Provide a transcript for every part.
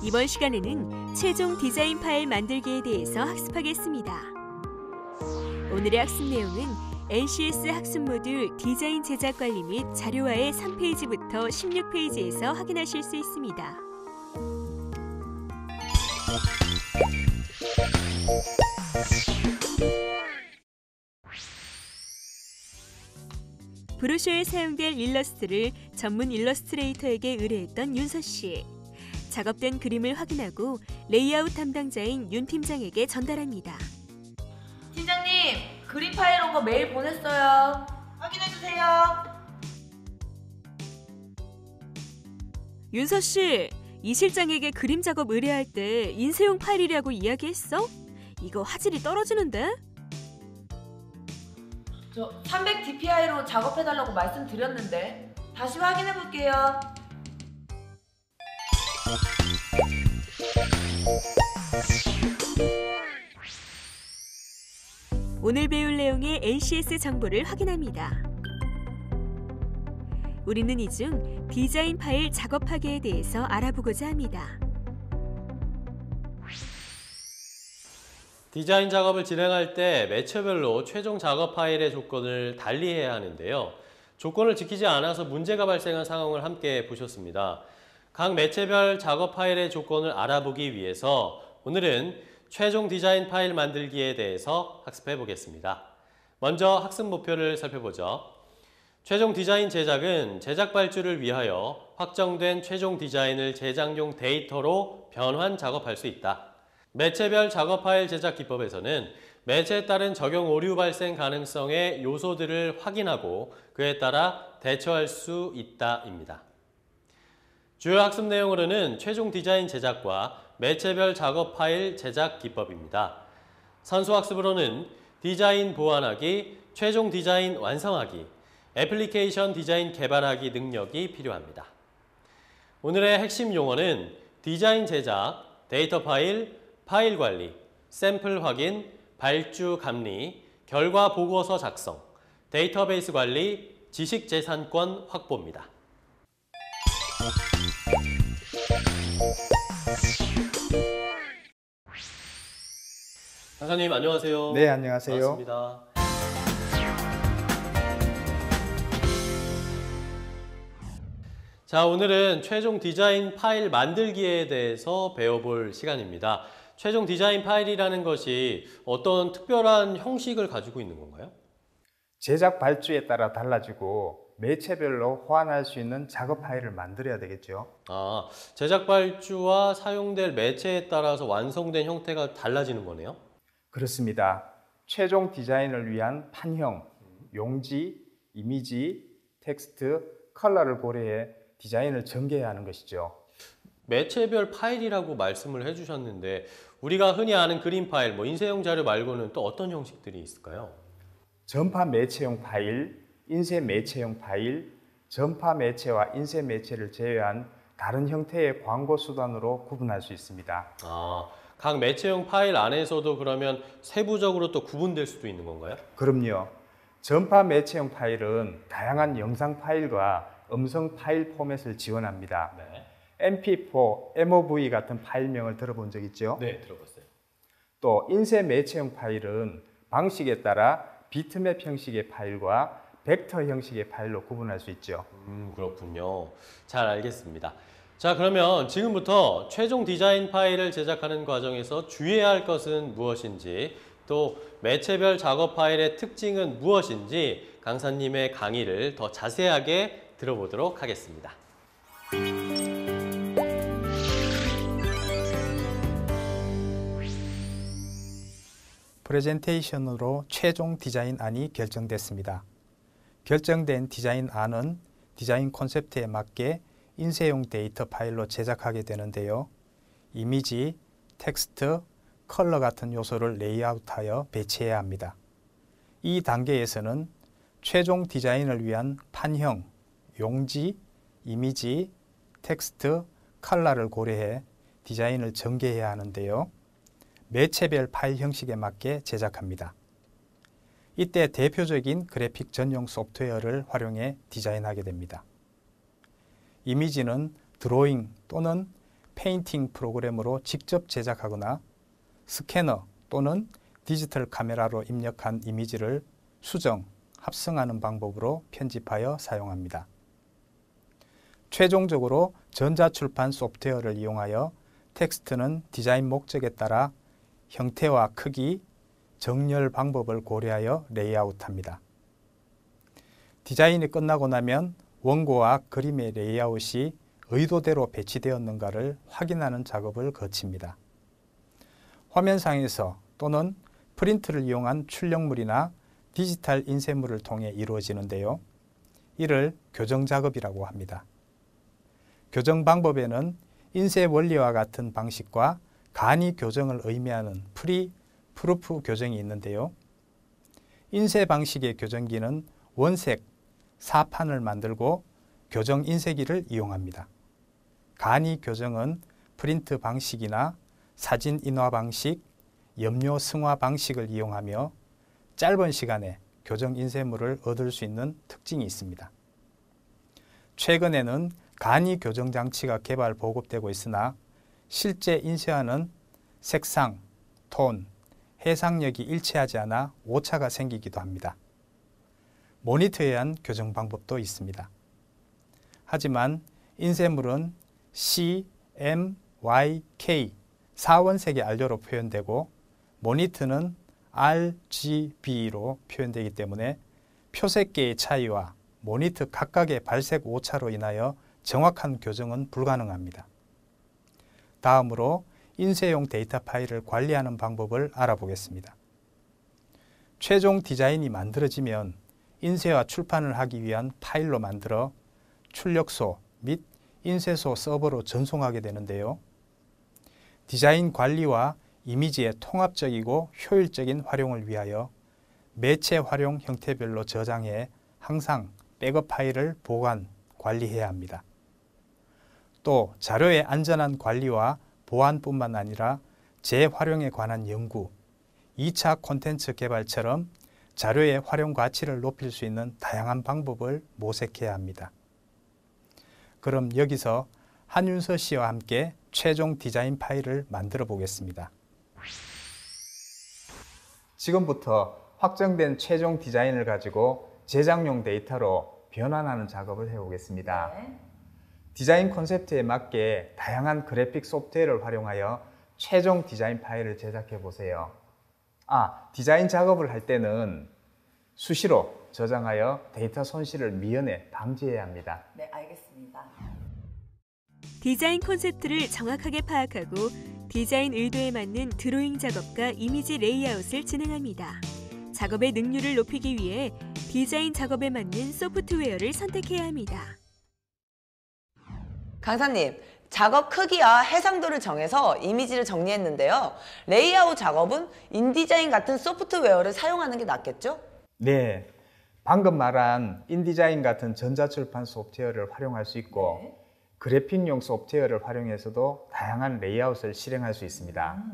이번 시간에는 최종 디자인 파일 만들기에 대해서 학습하겠습니다. 오늘의 학습 내용은 NCS 학습 모듈 디자인 제작 관리 및 자료화의 3페이지부터 16페이지에서 확인하실 수 있습니다. 브로셔에 사용될 일러스트를 전문 일러스트레이터에게 의뢰했던 윤서 씨. 작업된 그림을 확인하고 레이아웃 담당자인 윤 팀장에게 전달합니다. 팀장님, 그림 파일 온 거 메일 보냈어요. 확인해주세요. 윤서 씨, 이 실장에게 그림 작업 의뢰할 때 인쇄용 파일이라고 이야기했어? 이거 화질이 떨어지는데? 저 300 dpi로 작업해달라고 말씀드렸는데 다시 확인해볼게요. 오늘 배울 내용의 NCS 정보를 확인합니다. 우리는 이 중 디자인 파일 작업하기에 대해서 알아보고자 합니다. 디자인 작업을 진행할 때 매체별로 최종 작업 파일의 조건을 달리해야 하는데요. 조건을 지키지 않아서 문제가 발생한 상황을 함께 보셨습니다. 각 매체별 작업 파일의 조건을 알아보기 위해서 오늘은 최종 디자인 파일 만들기에 대해서 학습해 보겠습니다. 먼저 학습 목표를 살펴보죠. 최종 디자인 제작은 제작 발주를 위하여 확정된 최종 디자인을 제작용 데이터로 변환 작업할 수 있다. 매체별 작업 파일 제작 기법에서는 매체에 따른 적용 오류 발생 가능성의 요소들을 확인하고 그에 따라 대처할 수 있다입니다. 주요 학습 내용으로는 최종 디자인 제작과 매체별 작업 파일 제작 기법입니다. 선수 학습으로는 디자인 보완하기, 최종 디자인 완성하기, 애플리케이션 디자인 개발하기 능력이 필요합니다. 오늘의 핵심 용어는 디자인 제작, 데이터 파일, 파일 관리, 샘플 확인, 발주 감리, 결과 보고서 작성, 데이터베이스 관리, 지식 재산권 확보입니다. 강사님 안녕하세요. 네, 안녕하세요. 반갑습니다. 자, 오늘은 최종 디자인 파일 만들기에 대해서 배워볼 시간입니다. 최종 디자인 파일이라는 것이 어떤 특별한 형식을 가지고 있는 건가요? 제작 발주에 따라 달라지고 매체별로 호환할 수 있는 작업 파일을 만들어야 되겠죠. 제작 발주와 사용될 매체에 따라서 완성된 형태가 달라지는 거네요? 그렇습니다. 최종 디자인을 위한 판형, 용지, 이미지, 텍스트, 컬러를 고려해 디자인을 전개해야 하는 것이죠. 매체별 파일이라고 말씀을 해주셨는데 우리가 흔히 아는 그림 파일, 인쇄용 자료 말고는 또 어떤 형식들이 있을까요? 전파 매체용 파일, 인쇄 매체용 파일, 전파 매체와 인쇄 매체를 제외한 다른 형태의 광고 수단으로 구분할 수 있습니다. 각 매체용 파일 안에서도 그러면 세부적으로 또 구분될 수도 있는 건가요? 그럼요. 전파 매체용 파일은 다양한 영상 파일과 음성 파일 포맷을 지원합니다. 네. MP4, MOV 같은 파일명을 들어본 적 있죠? 네, 들어봤어요. 또 인쇄 매체형 파일은 방식에 따라 비트맵 형식의 파일과 벡터 형식의 파일로 구분할 수 있죠. 그렇군요. 잘 알겠습니다. 자, 그러면 지금부터 최종 디자인 파일을 제작하는 과정에서 주의해야 할 것은 무엇인지, 또 매체별 작업 파일의 특징은 무엇인지 강사님의 강의를 더 자세하게 들어보도록 하겠습니다. 프레젠테이션으로 최종 디자인안이 결정됐습니다. 결정된 디자인안은 디자인 콘셉트에 맞게 인쇄용 데이터 파일로 제작하게 되는데요. 이미지, 텍스트, 컬러 같은 요소를 레이아웃하여 배치해야 합니다. 이 단계에서는 최종 디자인을 위한 판형, 용지, 이미지, 텍스트, 컬러를 고려해 디자인을 전개해야 하는데요. 매체별 파일 형식에 맞게 제작합니다. 이때 대표적인 그래픽 전용 소프트웨어를 활용해 디자인하게 됩니다. 이미지는 드로잉 또는 페인팅 프로그램으로 직접 제작하거나 스캐너 또는 디지털 카메라로 입력한 이미지를 수정, 합성하는 방법으로 편집하여 사용합니다. 최종적으로 전자출판 소프트웨어를 이용하여 텍스트는 디자인 목적에 따라 형태와 크기, 정렬 방법을 고려하여 레이아웃합니다. 디자인이 끝나고 나면 원고와 그림의 레이아웃이 의도대로 배치되었는가를 확인하는 작업을 거칩니다. 화면상에서 또는 프린트를 이용한 출력물이나 디지털 인쇄물을 통해 이루어지는데요. 이를 교정 작업이라고 합니다. 교정 방법에는 인쇄 원리와 같은 방식과 간이 교정을 의미하는 프루프 교정이 있는데요. 인쇄 방식의 교정기는 원색, 사판을 만들고 교정 인쇄기를 이용합니다. 간이 교정은 프린트 방식이나 사진 인화 방식, 염료 승화 방식을 이용하며 짧은 시간에 교정 인쇄물을 얻을 수 있는 특징이 있습니다. 최근에는 간이 교정 장치가 개발 보급되고 있으나 실제 인쇄와는 색상, 톤, 해상력이 일치하지 않아 오차가 생기기도 합니다. 모니터에 의한 교정 방법도 있습니다. 하지만 인쇄물은 CMYK 4원색의 안료로 표현되고 모니터는 RGB로 표현되기 때문에 표색계의 차이와 모니터 각각의 발색 오차로 인하여 정확한 교정은 불가능합니다. 다음으로 인쇄용 데이터 파일을 관리하는 방법을 알아보겠습니다. 최종 디자인이 만들어지면 인쇄와 출판을 하기 위한 파일로 만들어 출력소 및 인쇄소 서버로 전송하게 되는데요. 디자인 관리와 이미지의 통합적이고 효율적인 활용을 위하여 매체 활용 형태별로 저장해 항상 백업 파일을 보관, 관리해야 합니다. 또 자료의 안전한 관리와 보안뿐만 아니라 재활용에 관한 연구, 2차 콘텐츠 개발처럼 자료의 활용 가치를 높일 수 있는 다양한 방법을 모색해야 합니다. 그럼 여기서 한윤서 씨와 함께 최종 디자인 파일을 만들어 보겠습니다. 지금부터 확정된 최종 디자인을 가지고 제작용 데이터로 변환하는 작업을 해보겠습니다. 네. 디자인 콘셉트에 맞게 다양한 그래픽 소프트웨어를 활용하여 최종 디자인 파일을 제작해 보세요. 디자인 작업을 할 때는 수시로 저장하여 데이터 손실을 미연에 방지해야 합니다. 네, 알겠습니다. 디자인 콘셉트를 정확하게 파악하고 디자인 의도에 맞는 드로잉 작업과 이미지 레이아웃을 진행합니다. 작업의 능률을 높이기 위해 디자인 작업에 맞는 소프트웨어를 선택해야 합니다. 강사님, 작업 크기와 해상도를 정해서 이미지를 정리했는데요. 레이아웃 작업은 인디자인 같은 소프트웨어를 사용하는 게 낫겠죠? 네, 방금 말한 인디자인 같은 전자출판 소프트웨어를 활용할 수 있고 네. 그래픽용 소프트웨어를 활용해서도 다양한 레이아웃을 실행할 수 있습니다.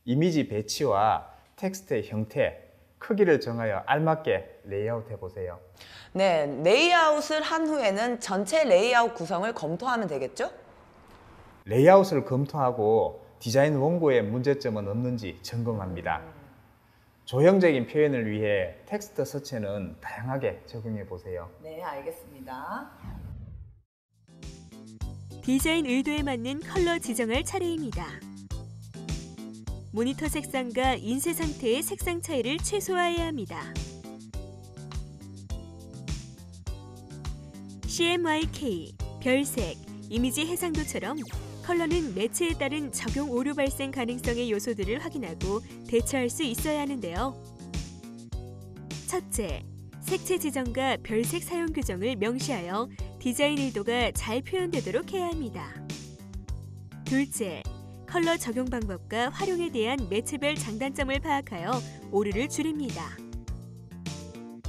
이미지 배치와 텍스트의 형태, 크기를 정하여 알맞게 레이아웃 해보세요. 네, 레이아웃을 한 후에는 전체 레이아웃 구성을 검토하면 되겠죠? 레이아웃을 검토하고 디자인 원고에 문제점은 없는지 점검합니다. 조형적인 표현을 위해 텍스트 서체는 다양하게 적용해 보세요. 네, 알겠습니다. 디자인 의도에 맞는 컬러 지정할 차례입니다. 모니터 색상과 인쇄 상태의 색상 차이를 최소화해야 합니다. CMYK, 별색, 이미지 해상도처럼 컬러는 매체에 따른 적용 오류 발생 가능성의 요소들을 확인하고 대처할 수 있어야 하는데요. 첫째, 색채 지정과 별색 사용 규정을 명시하여 디자인 의도가 잘 표현되도록 해야 합니다. 둘째, 컬러 적용 방법과 활용에 대한 매체별 장단점을 파악하여 오류를 줄입니다.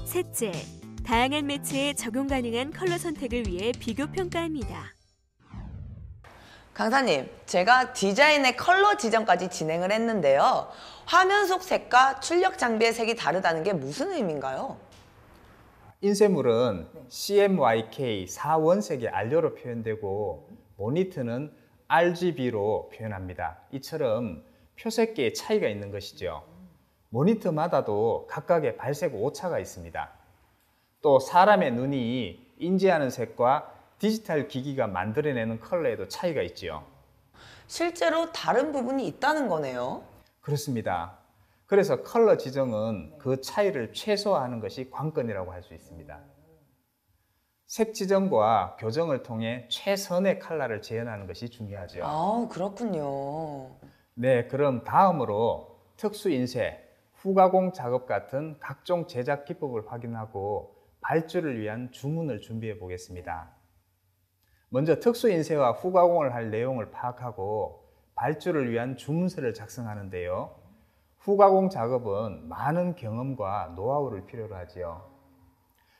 셋째, 다양한 매체에 적용 가능한 컬러 선택을 위해 비교 평가합니다. 강사님, 제가 디자인의 컬러 지정까지 진행을 했는데요. 화면 속 색과 출력 장비의 색이 다르다는 게 무슨 의미인가요? 인쇄물은 CMYK 4원색의 안료로 표현되고 모니터는 RGB로 표현합니다. 이처럼 표색계의 차이가 있는 것이죠. 모니터마다도 각각의 발색 오차가 있습니다. 또 사람의 눈이 인지하는 색과 디지털 기기가 만들어내는 컬러에도 차이가 있지요. 실제로 다른 부분이 있다는 거네요. 그렇습니다. 그래서 컬러 지정은 그 차이를 최소화하는 것이 관건이라고 할 수 있습니다. 색 지정과 교정을 통해 최선의 컬러를 재현하는 것이 중요하죠. 아, 그렇군요. 네, 그럼 다음으로 특수 인쇄, 후가공 작업 같은 각종 제작 기법을 확인하고 발주를 위한 주문을 준비해 보겠습니다. 먼저 특수 인쇄와 후가공을 할 내용을 파악하고 발주를 위한 주문서를 작성하는데요. 후가공 작업은 많은 경험과 노하우를 필요로 하지요.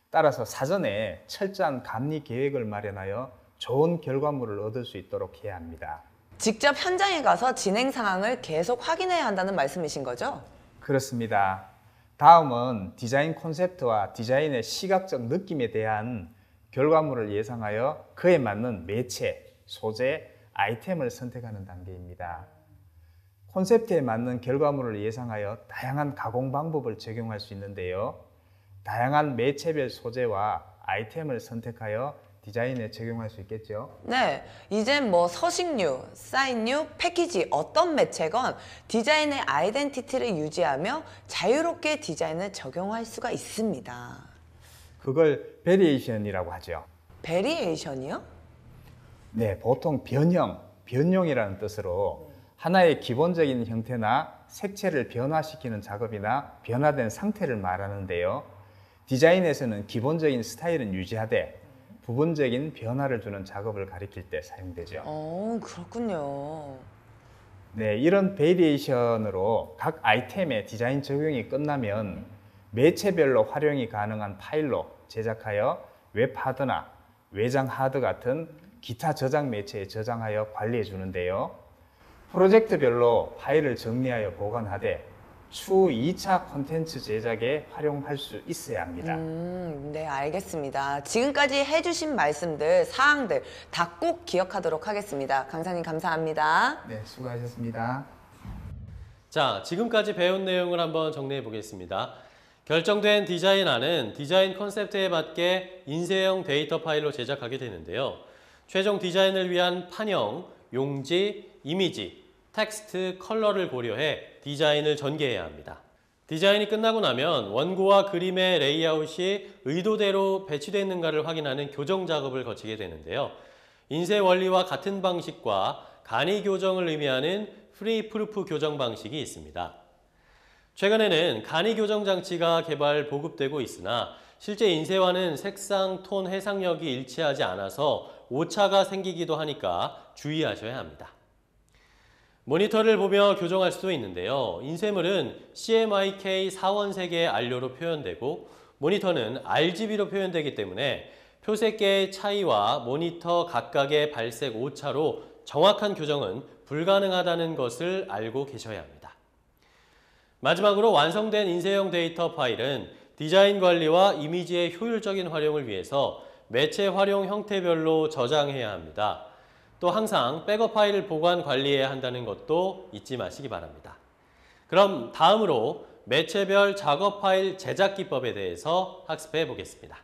따라서 사전에 철저한 감리 계획을 마련하여 좋은 결과물을 얻을 수 있도록 해야 합니다. 직접 현장에 가서 진행 상황을 계속 확인해야 한다는 말씀이신 거죠? 그렇습니다. 다음은 디자인 콘셉트와 디자인의 시각적 느낌에 대한 결과물을 예상하여 그에 맞는 매체, 소재, 아이템을 선택하는 단계입니다. 콘셉트에 맞는 결과물을 예상하여 다양한 가공 방법을 적용할 수 있는데요. 다양한 매체별 소재와 아이템을 선택하여 디자인에 적용할 수 있겠죠. 네, 이젠 뭐 서식류, 사인류, 패키지 어떤 매체건 디자인의 아이덴티티를 유지하며 자유롭게 디자인을 적용할 수가 있습니다. 그걸 베리에이션이라고 하죠. 베리에이션이요? 네, 보통 변형이라는 뜻으로 하나의 기본적인 형태나 색채를 변화시키는 작업이나 변화된 상태를 말하는데요. 디자인에서는 기본적인 스타일은 유지하되 부분적인 변화를 주는 작업을 가리킬 때 사용되죠. 그렇군요. 네, 이런 베리에이션으로 각 아이템의 디자인 적용이 끝나면 매체별로 활용이 가능한 파일로 제작하여 웹하드나 외장 하드 같은 기타 저장 매체에 저장하여 관리해 주는데요. 프로젝트별로 파일을 정리하여 보관하되 추후 2차 콘텐츠 제작에 활용할 수 있어야 합니다. 네, 알겠습니다. 지금까지 해주신 말씀들, 사항들 다 꼭 기억하도록 하겠습니다. 강사님 감사합니다. 네, 수고하셨습니다. 자, 지금까지 배운 내용을 한번 정리해 보겠습니다. 결정된 디자인안은 디자인 컨셉트에 맞게 인쇄형 데이터 파일로 제작하게 되는데요. 최종 디자인을 위한 판형, 용지, 이미지, 텍스트, 컬러를 고려해 디자인을 전개해야 합니다. 디자인이 끝나고 나면 원고와 그림의 레이아웃이 의도대로 배치되어 있는가를 확인하는 교정 작업을 거치게 되는데요. 인쇄 원리와 같은 방식과 간이 교정을 의미하는 프리 프루프 교정 방식이 있습니다. 최근에는 간이 교정 장치가 개발 보급되고 있으나 실제 인쇄와는 색상, 톤, 해상력이 일치하지 않아서 오차가 생기기도 하니까 주의하셔야 합니다. 모니터를 보며 교정할 수도 있는데요. 인쇄물은 CMYK 사원색의 안료로 표현되고 모니터는 RGB로 표현되기 때문에 표색계의 차이와 모니터 각각의 발색 오차로 정확한 교정은 불가능하다는 것을 알고 계셔야 합니다. 마지막으로 완성된 인쇄형 데이터 파일은 디자인 관리와 이미지의 효율적인 활용을 위해서 매체 활용 형태별로 저장해야 합니다. 또 항상 백업 파일을 보관 관리해야 한다는 것도 잊지 마시기 바랍니다. 그럼 다음으로 매체별 작업 파일 제작 기법에 대해서 학습해 보겠습니다.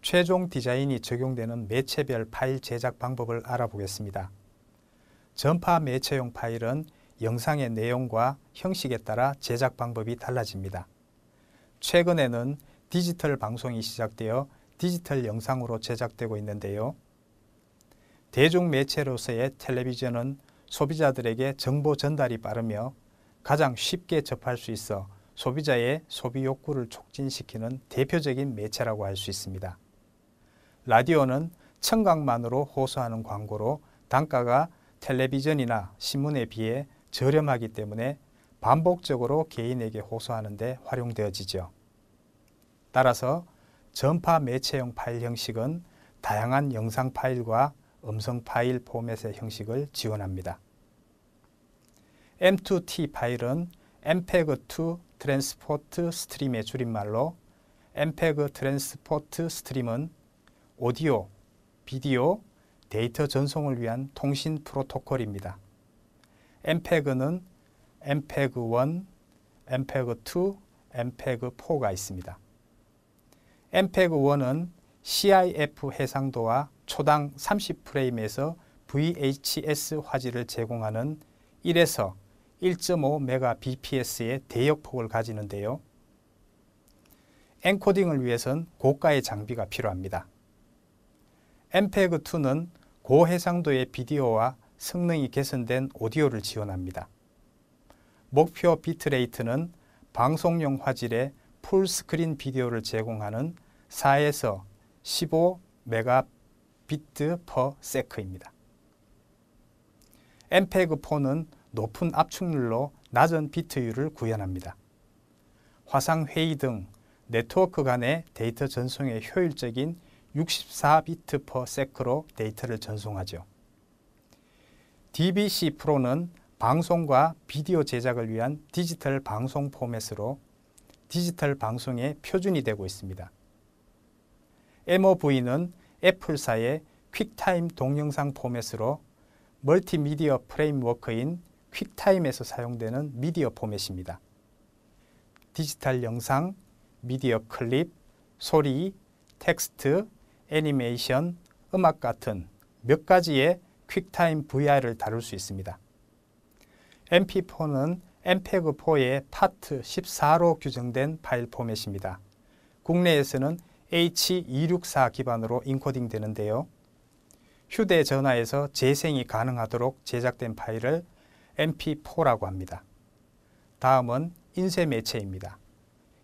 최종 디자인이 적용되는 매체별 파일 제작 방법을 알아보겠습니다. 전파 매체용 파일은 영상의 내용과 형식에 따라 제작 방법이 달라집니다. 최근에는 디지털 방송이 시작되어 디지털 영상으로 제작되고 있는데요. 대중 매체로서의 텔레비전은 소비자들에게 정보 전달이 빠르며 가장 쉽게 접할 수 있어 소비자의 소비 욕구를 촉진시키는 대표적인 매체라고 할 수 있습니다. 라디오는 청각만으로 호소하는 광고로 단가가 텔레비전이나 신문에 비해 저렴하기 때문에 반복적으로 개인에게 호소하는 데 활용되어지죠. 따라서 전파 매체형 파일 형식은 다양한 영상 파일과 음성 파일 포맷의 형식을 지원합니다. M2T 파일은 MPEG-2 트랜스포트 스트림의 줄임말로 MPEG 트랜스포트 스트림은 오디오, 비디오, 데이터 전송을 위한 통신 프로토콜입니다. MPEG는 MPEG-1, MPEG-2, MPEG-4가 있습니다. MPEG-1은 CIF 해상도와 초당 30프레임에서 VHS 화질을 제공하는 1에서 1.5Mbps의 대역폭을 가지는데요. 엔코딩을 위해선 고가의 장비가 필요합니다. MPEG-2는 고해상도의 비디오와 성능이 개선된 오디오를 지원합니다. 목표 비트레이트는 방송용 화질의 풀스크린 비디오를 제공하는 4에서 15Mbps/s입니다. MPEG-4는 높은 압축률로 낮은 비트율을 구현합니다. 화상회의 등 네트워크 간의 데이터 전송에 효율적인 64비트/s로 데이터를 전송하죠. DVC 프로는 방송과 비디오 제작을 위한 디지털 방송 포맷으로 디지털 방송의 표준이 되고 있습니다. MOV는 애플사의 퀵타임 동영상 포맷으로 멀티미디어 프레임워크인 퀵타임에서 사용되는 미디어 포맷입니다. 디지털 영상, 미디어 클립, 소리, 텍스트, 애니메이션, 음악 같은 몇 가지의 퀵타임 VR을 다룰 수 있습니다. MP4는 MPEG-4의 파트 14로 규정된 파일 포맷입니다. 국내에서는 H264 기반으로 인코딩 되는데요. 휴대전화에서 재생이 가능하도록 제작된 파일을 MP4라고 합니다. 다음은 인쇄 매체입니다.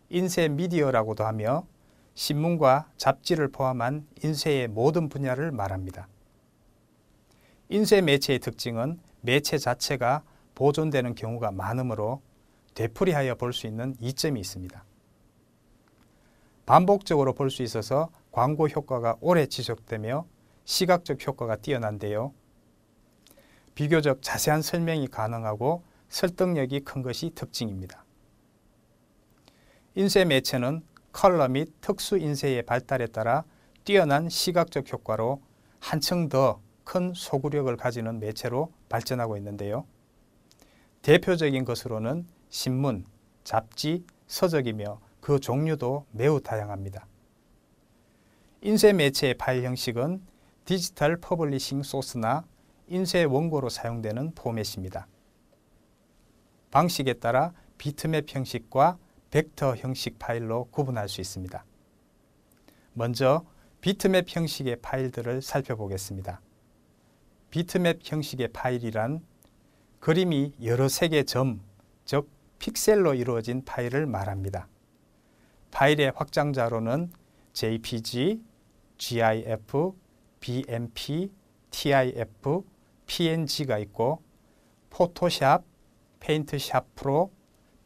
인쇄 미디어라고도 하며 신문과 잡지를 포함한 인쇄의 모든 분야를 말합니다. 인쇄 매체의 특징은 매체 자체가 보존되는 경우가 많으므로 되풀이하여 볼 수 있는 이점이 있습니다. 반복적으로 볼 수 있어서 광고 효과가 오래 지속되며 시각적 효과가 뛰어난데요. 비교적 자세한 설명이 가능하고 설득력이 큰 것이 특징입니다. 인쇄 매체는 컬러 및 특수 인쇄의 발달에 따라 뛰어난 시각적 효과로 한층 더 큰 소구력을 가지는 매체로 발전하고 있는데요. 대표적인 것으로는 신문, 잡지, 서적이며 그 종류도 매우 다양합니다. 인쇄 매체의 파일 형식은 디지털 퍼블리싱 소스나 인쇄 원고로 사용되는 포맷입니다. 방식에 따라 비트맵 형식과 벡터 형식 파일로 구분할 수 있습니다. 먼저 비트맵 형식의 파일들을 살펴보겠습니다. 비트맵 형식의 파일이란 그림이 여러 색의 점, 즉 픽셀로 이루어진 파일을 말합니다. 파일의 확장자로는 JPG, GIF, BMP, TIF, PNG가 있고 포토샵, 페인트샵 프로,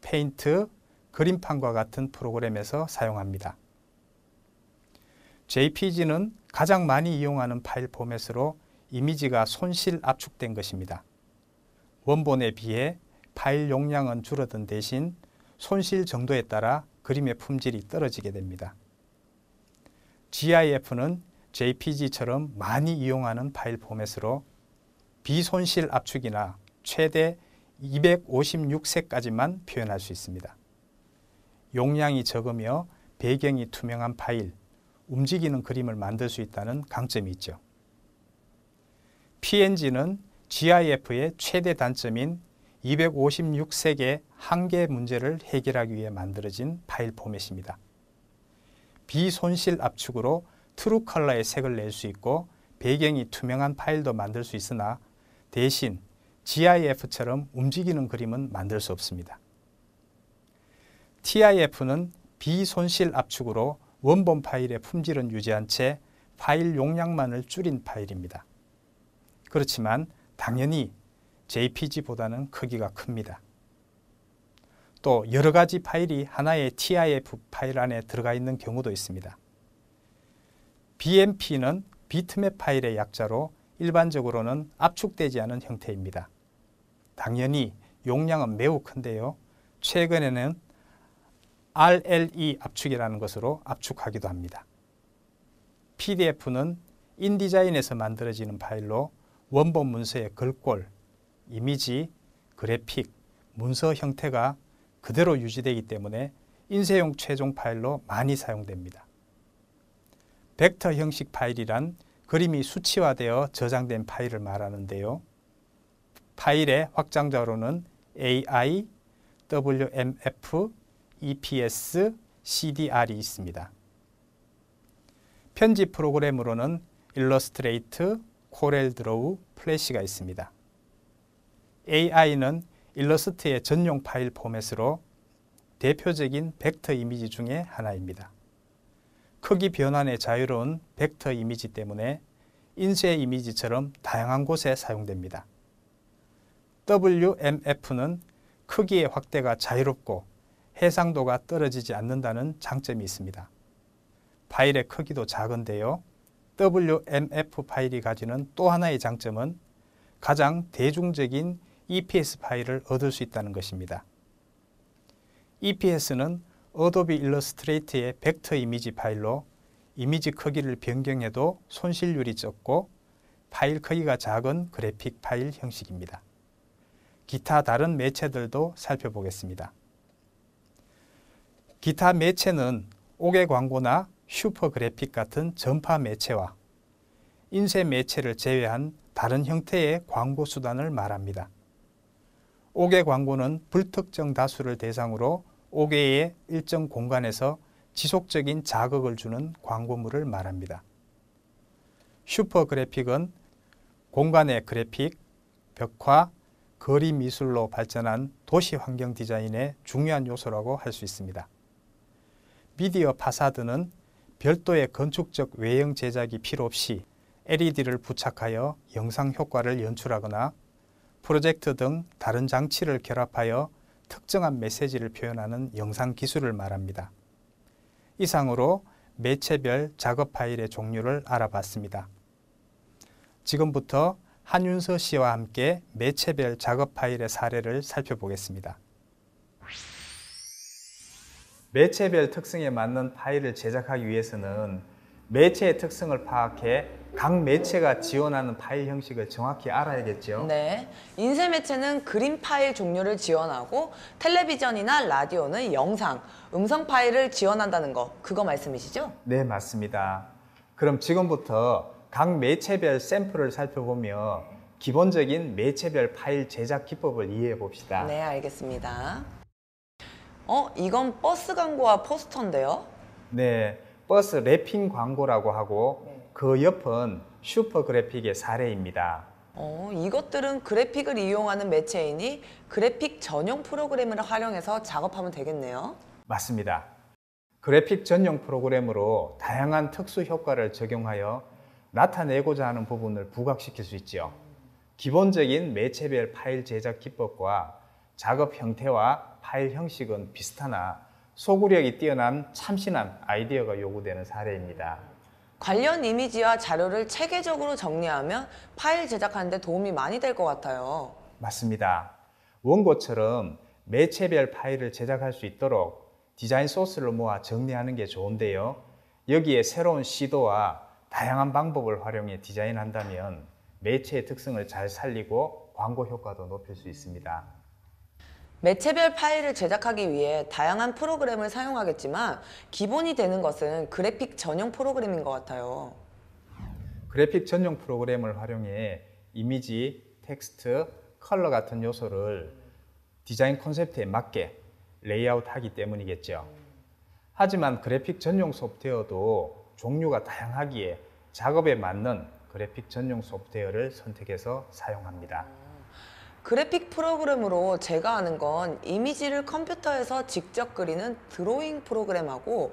페인트, 그림판과 같은 프로그램에서 사용합니다. JPG는 가장 많이 이용하는 파일 포맷으로 이미지가 손실 압축된 것입니다. 원본에 비해 파일 용량은 줄어든 대신 손실 정도에 따라 그림의 품질이 떨어지게 됩니다. GIF는 JPG처럼 많이 이용하는 파일 포맷으로 비손실 압축이나 최대 256색까지만 표현할 수 있습니다. 용량이 적으며 배경이 투명한 파일, 움직이는 그림을 만들 수 있다는 강점이 있죠. PNG는 GIF의 최대 단점인 256색의 한계 문제를 해결하기 위해 만들어진 파일 포맷입니다. 비손실 압축으로 트루 컬러의 색을 낼 수 있고 배경이 투명한 파일도 만들 수 있으나 대신 GIF처럼 움직이는 그림은 만들 수 없습니다. TIF는 비손실 압축으로 원본 파일의 품질은 유지한 채 파일 용량만을 줄인 파일입니다. 그렇지만 당연히 JPG보다는 크기가 큽니다. 또 여러 가지 파일이 하나의 TIF 파일 안에 들어가 있는 경우도 있습니다. BMP는 비트맵 파일의 약자로 일반적으로는 압축되지 않은 형태입니다. 당연히 용량은 매우 큰데요. 최근에는 RLE 압축이라는 것으로 압축하기도 합니다. PDF는 인디자인에서 만들어지는 파일로 원본 문서의 글꼴, 이미지, 그래픽, 문서 형태가 그대로 유지되기 때문에 인쇄용 최종 파일로 많이 사용됩니다. 벡터 형식 파일이란 그림이 수치화되어 저장된 파일을 말하는데요. 파일의 확장자로는 AI, WMF, EPS, CDR이 있습니다. 편집 프로그램으로는 일러스트레이트, 코렐드로우, 플래시가 있습니다. AI는 일러스트의 전용 파일 포맷으로 대표적인 벡터 이미지 중에 하나입니다. 크기 변환의 자유로운 벡터 이미지 때문에 인쇄 이미지처럼 다양한 곳에 사용됩니다. WMF는 크기의 확대가 자유롭고 해상도가 떨어지지 않는다는 장점이 있습니다. 파일의 크기도 작은데요. WMF 파일이 가지는 또 하나의 장점은 가장 대중적인 EPS 파일을 얻을 수 있다는 것입니다. EPS는 어도비 일러스트레이트의 벡터 이미지 파일로 이미지 크기를 변경해도 손실률이 적고 파일 크기가 작은 그래픽 파일 형식입니다. 기타 다른 매체들도 살펴보겠습니다. 기타 매체는 옥외 광고나 슈퍼 그래픽 같은 전파 매체와 인쇄 매체를 제외한 다른 형태의 광고 수단을 말합니다. 옥외 광고는 불특정 다수를 대상으로 옥외의 일정 공간에서 지속적인 자극을 주는 광고물을 말합니다. 슈퍼 그래픽은 공간의 그래픽, 벽화, 거리 미술로 발전한 도시 환경 디자인의 중요한 요소라고 할 수 있습니다. 미디어 파사드는 별도의 건축적 외형 제작이 필요 없이 LED를 부착하여 영상 효과를 연출하거나 프로젝터 등 다른 장치를 결합하여 특정한 메시지를 표현하는 영상 기술을 말합니다. 이상으로 매체별 작업 파일의 종류를 알아봤습니다. 지금부터 한윤서 씨와 함께 매체별 작업 파일의 사례를 살펴보겠습니다. 매체별 특성에 맞는 파일을 제작하기 위해서는 매체의 특성을 파악해 각 매체가 지원하는 파일 형식을 정확히 알아야겠죠. 네, 인쇄 매체는 그림 파일 종류를 지원하고 텔레비전이나 라디오는 영상, 음성 파일을 지원한다는 거, 그거 말씀이시죠? 네, 맞습니다. 그럼 지금부터 각 매체별 샘플을 살펴보며 기본적인 매체별 파일 제작 기법을 이해해 봅시다. 네, 알겠습니다. 이건 버스 광고와 포스터인데요? 네, 버스 랩핑 광고라고 하고 그 옆은 슈퍼 그래픽의 사례입니다. 이것들은 그래픽을 이용하는 매체이니 그래픽 전용 프로그램을 활용해서 작업하면 되겠네요. 맞습니다. 그래픽 전용 프로그램으로 다양한 특수 효과를 적용하여 나타내고자 하는 부분을 부각시킬 수 있죠. 기본적인 매체별 파일 제작 기법과 작업 형태와 파일 형식은 비슷하나 소구력이 뛰어난 참신한 아이디어가 요구되는 사례입니다. 관련 이미지와 자료를 체계적으로 정리하면 파일 제작하는 데 도움이 많이 될 것 같아요. 맞습니다. 원고처럼 매체별 파일을 제작할 수 있도록 디자인 소스를 모아 정리하는 게 좋은데요. 여기에 새로운 시도와 다양한 방법을 활용해 디자인한다면 매체의 특성을 잘 살리고 광고 효과도 높일 수 있습니다. 매체별 파일을 제작하기 위해 다양한 프로그램을 사용하겠지만 기본이 되는 것은 그래픽 전용 프로그램인 것 같아요. 그래픽 전용 프로그램을 활용해 이미지, 텍스트, 컬러 같은 요소를 디자인 콘셉트에 맞게 레이아웃하기 때문이겠죠. 하지만 그래픽 전용 소프트웨어도 종류가 다양하기에 작업에 맞는 그래픽 전용 소프트웨어를 선택해서 사용합니다. 그래픽 프로그램으로 제가 아는 건 이미지를 컴퓨터에서 직접 그리는 드로잉 프로그램하고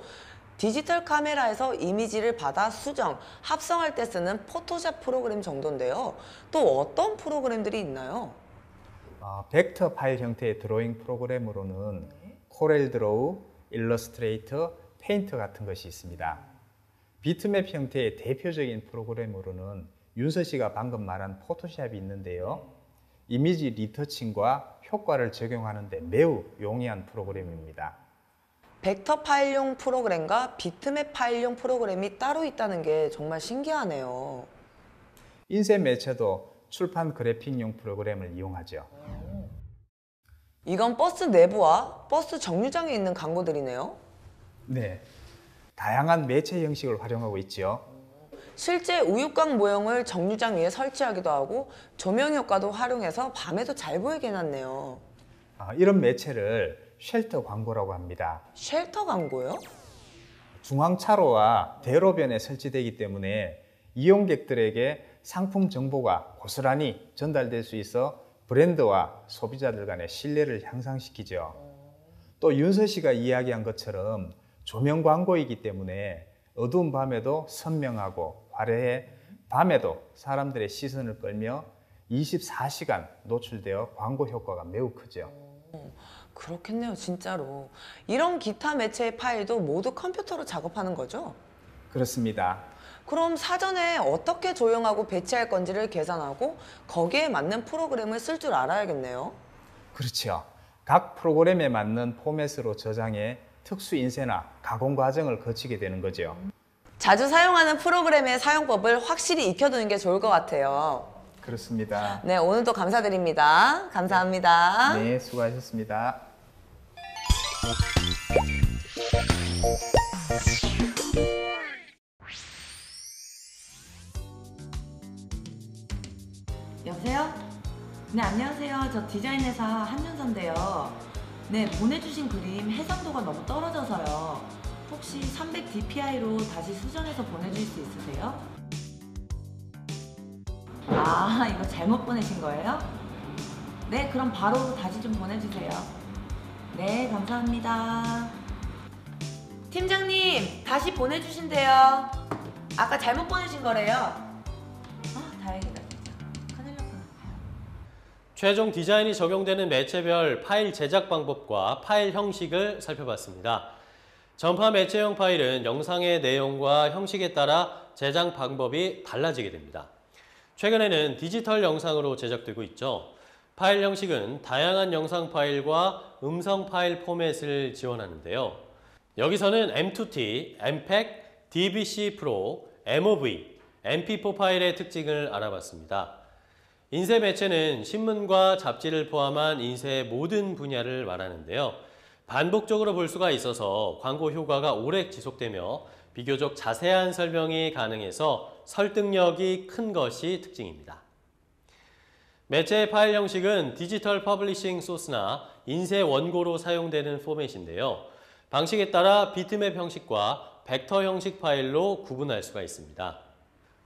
디지털 카메라에서 이미지를 받아 수정, 합성할 때 쓰는 포토샵 프로그램 정도인데요. 또 어떤 프로그램들이 있나요? 벡터 파일 형태의 드로잉 프로그램으로는 코렐드로우, 일러스트레이터, 페인트 같은 것이 있습니다. 비트맵 형태의 대표적인 프로그램으로는 윤서 씨가 방금 말한 포토샵이 있는데요. 이미지 리터칭과 효과를 적용하는 데 매우 용이한 프로그램입니다. 벡터 파일용 프로그램과 비트맵 파일용 프로그램이 따로 있다는 게 정말 신기하네요. 인쇄 매체도 출판 그래픽용 프로그램을 이용하죠. 이건 버스 내부와 버스 정류장에 있는 광고들이네요. 네, 다양한 매체 형식을 활용하고 있죠. 실제 우유곽 모형을 정류장 위에 설치하기도 하고 조명 효과도 활용해서 밤에도 잘 보이게 해놨네요. 이런 매체를 쉘터 광고라고 합니다. 쉘터 광고요? 중앙차로와 대로변에 설치되기 때문에 이용객들에게 상품 정보가 고스란히 전달될 수 있어 브랜드와 소비자들 간의 신뢰를 향상시키죠. 또 윤서 씨가 이야기한 것처럼 조명 광고이기 때문에 어두운 밤에도 선명하고 화려해 밤에도 사람들의 시선을 끌며 24시간 노출되어 광고 효과가 매우 크죠. 그렇겠네요, 진짜로. 이런 기타 매체의 파일도 모두 컴퓨터로 작업하는 거죠? 그렇습니다. 그럼 사전에 어떻게 조형하고 배치할 건지를 계산하고 거기에 맞는 프로그램을 쓸 줄 알아야겠네요. 그렇죠. 각 프로그램에 맞는 포맷으로 저장해 특수 인쇄나 가공 과정을 거치게 되는 거죠. 자주 사용하는 프로그램의 사용법을 확실히 익혀두는 게 좋을 것 같아요. 그렇습니다. 네, 오늘도 감사드립니다. 감사합니다. 네, 수고하셨습니다. 여보세요? 네, 안녕하세요. 저 디자인 회사 한윤서인데요. 네, 보내주신 그림 해상도가 너무 떨어져서요. 혹시 300 dpi로 다시 수정해서 보내줄 수 있으세요? 아, 이거 잘못 보내신 거예요? 네, 그럼 바로 다시 좀 보내주세요. 네, 감사합니다. 팀장님, 다시 보내주신대요. 아까 잘못 보내신 거래요. 아, 다행이다. 큰일 날 뻔했네. 최종 디자인이 적용되는 매체별 파일 제작 방법과 파일 형식을 살펴봤습니다. 전파 매체형 파일은 영상의 내용과 형식에 따라 제작 방법이 달라지게 됩니다. 최근에는 디지털 영상으로 제작되고 있죠. 파일 형식은 다양한 영상 파일과 음성 파일 포맷을 지원하는데요. 여기서는 M2T, MPEG, DVC Pro, MOV, MP4 파일의 특징을 알아봤습니다. 인쇄 매체는 신문과 잡지를 포함한 인쇄의 모든 분야를 말하는데요. 반복적으로 볼 수가 있어서 광고 효과가 오래 지속되며 비교적 자세한 설명이 가능해서 설득력이 큰 것이 특징입니다. 매체의 파일 형식은 디지털 퍼블리싱 소스나 인쇄 원고로 사용되는 포맷인데요. 방식에 따라 비트맵 형식과 벡터 형식 파일로 구분할 수가 있습니다.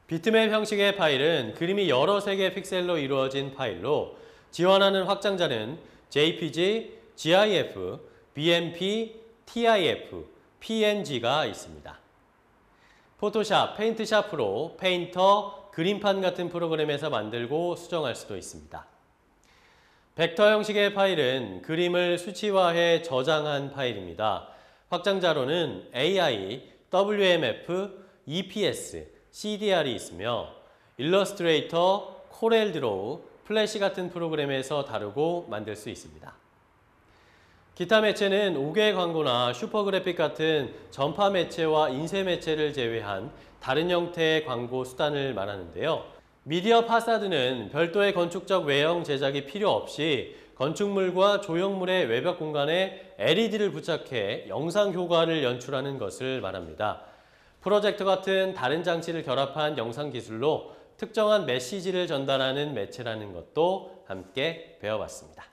비트맵 형식의 파일은 그림이 여러 색의 픽셀로 이루어진 파일로 지원하는 확장자는 JPG, GIF, BMP, TIF, PNG가 있습니다. 포토샵, 페인트샵 프로, 페인터, 그림판 같은 프로그램에서 만들고 수정할 수도 있습니다. 벡터 형식의 파일은 그림을 수치화해 저장한 파일입니다. 확장자로는 AI, WMF, EPS, CDR이 있으며 일러스트레이터, 코렐드로우, 플래시 같은 프로그램에서 다루고 만들 수 있습니다. 기타 매체는 5개 광고나 슈퍼그래픽 같은 전파 매체와 인쇄 매체를 제외한 다른 형태의 광고 수단을 말하는데요. 미디어 파사드는 별도의 건축적 외형 제작이 필요 없이 건축물과 조형물의 외벽 공간에 LED를 부착해 영상 효과를 연출하는 것을 말합니다. 프로젝터 같은 다른 장치를 결합한 영상 기술로 특정한 메시지를 전달하는 매체라는 것도 함께 배워봤습니다.